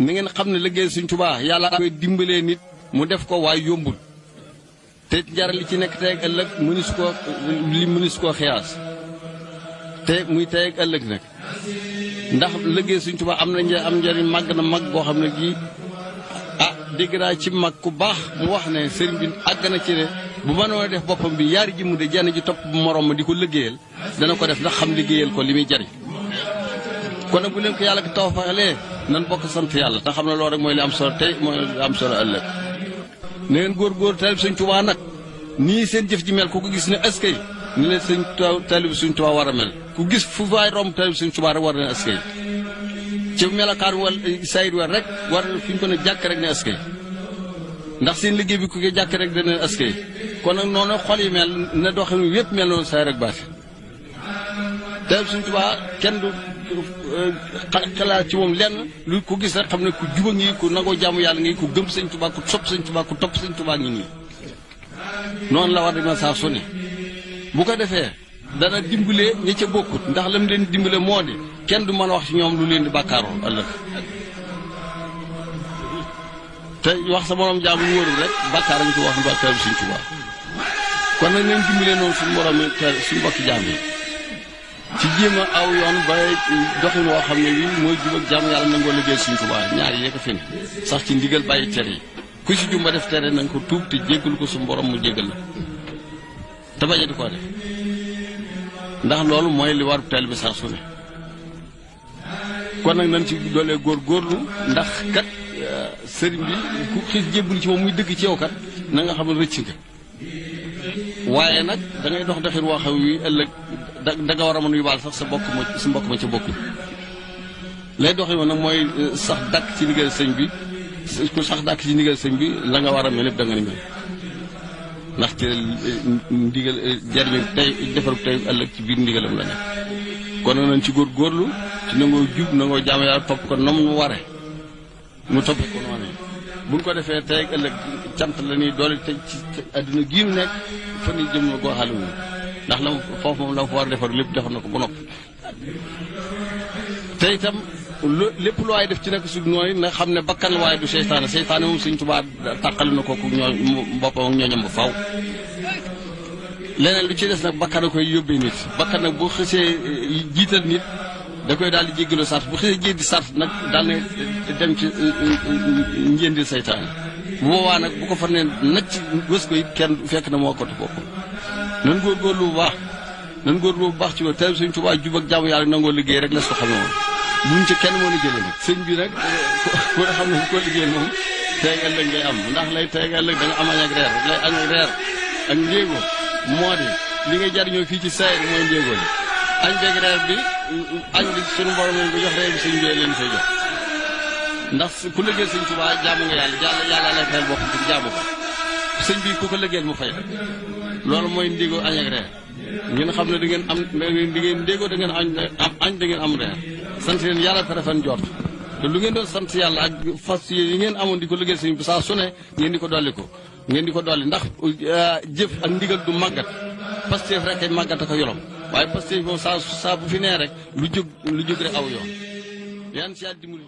ni ngeen xam ne liggéey Sëñ Tuubaa yàlla koy dimbalee nit mu def ko waaye yombul te jaral li ci nekk tey ak ëllëg mënis koo xiyaas te muy tey ak ëllëg nag ndax liggéey Sëñ Tuubaa am njëriñ màgg na mag boo xam ne gii dégg naa ci mag ku baax mu wax ne sëriñ bi àgg na ci ne bu mënoon def boppam bi yaari ji mu de jenn ji topp bu morom ma di ko liggéeyal dana ko def ndax xam liggéeyal ko li muy jariñ kon nag bu leen ko yàlla ko tawfeexalee nan bokk sant yàlla te xam ne loolu rek mooy li am solo tey mooy li am solo ëllëg na ngeen góor taalib Sëñ Tuubaa nag nii seen jëf ji mel ku ko gis ne askay ni leen sëñ taalib Sëñ Tuubaa war a mel ku gis fu waay romb taalib Sëñ Tuubaa rek war na askay ci melokaan wala sayid war rek war fi ñu ko ne jàkk rek ne askay ndax seen liggéey bi ku ko jàkk rek dana askay kon nag noonu xol yi mel na doxin wépp mel noonu say rek baati taalib Sëñ Tuubaa kenn du xalaat ci moom lenn lu ko gis rek xam ne ku juba ngi ku nangoo jaamu yàlla ngi ku gëm Sëñ Tuubaa ku sopp Sëñ Tuubaa ku topp Sëñ Tuubaa ngi nii noonu la war di ma saa su ne bu ko defee dana dimbalee ñi ca bokkut ndax lam leen dimbale moo di kenn du mën a wax ci ñoom lu leen di bàkkaaroo ëllëg te wax sa morom jaamu wóorul rek bàkkaar lañ ko wax bàkkaar bi Sëñ Tuubaa kon nag nañ dimbalee noonu suñu morom suñu mbokki jaam yi ci jéem a aw yoon ba doxin woo xam ne wi mooy jub ak jaamu yàlla nangoo liggéey Sëñ Tuubaa ñaar yi ko fi ne sax ci ndigal bàyyi tere yi ku ci jumba def tere nañ ko tuub te jéggal ko suñu borom mu jéggal la te bañ a di ko def ndax loolu mooy li war taalibe bi sax su ne kon nag nañ ci doolee góorgóorlu ndax kat sëriñ bi ku xis jébbul ci moom muy dëgg ci yow kat na nga xam ne rëcc nga waaye nag da ngay dox doxin woo xam wi ëllëg da nga war a mën a yóbbaal sax sa mbokk ma ca bokk lay doxin nag mooy sax dàkk ci ndigal sëñ bi ku sax dàkk ci ndigal sëñ bi la nga war a mel lépp da nga ni mel ndax ci ndigal jariñu tey defaru tey ëllëg ci biir ndigalam la nekk kon nañ ci góorgóorlu ci nangoo jub nangoo jaamu yàlla topp ko nam nu ware nu topp ko noonu buñ ko defee tey ëllëg cant la ni doole te ci àdduna gii nu nekk fa ni jëm na goo xale wu ndax la foofu moom la fa war a defar lépp defar na ko ba noppi te itam lépp lu waay def ci nekk su nooy na xam ne bakkan la waaye du seytaane moom Sëñ Tuubaa tàqali na kooku boppam ak ñooñam ba faw leneen lu ci des nag bakkan a koy yóbbee nit bakkan nag bu xësee jiital nit da koy daal di jéggalu sart bu xësee jéggi sart nag daal ne dem ci njëndil seytaane bu boobaa nag bu ko fa ne nacc wës ko it kenn fekk na moo ko boppam nan góorgóorlu bu baax ci loolu tey Sëñ Tuubaa jub ak jaamu yàlla nangoo liggéey rek la su xamee woon buñ ci kenn moo liggéey nag sëñ bi nag ku ne xam ne bu ko liggéey moom tey ëllëg ngay am ndax lay tey ëllëg da nga am añ ak reer lay añ ak reer ak ndéego moo di li ngay jariñoo fii ci sayr mooy ndéego li añ beeg reer bi añ bi suñu borom leen ko jox reer bi sëñ bi leen koy jox ndax ku liggéey Sëñ Tuubaa jaamu nga yàlla lay fayal boppam ci jaamu ko sëñ bi ku ko liggéeyal mu fay loolu mooy ndéego añ ak reer ngeen xam ne da ngeen am di ngeen ndéego da ngeen añ da ngeen am reer sant leen yàlla te rafet njort te lu ngeen doon sant yàlla ak fas yi ngeen amoon di ko liggéey sëñ bi saa su ne ngeen di ko dolli ndax jëf ak ndigal du màggat Pastef rek ay màggat ak yolom waaye Pastef moom saa bu fi nee rek lu jóg rek aw yoon yan si yàlla dimbali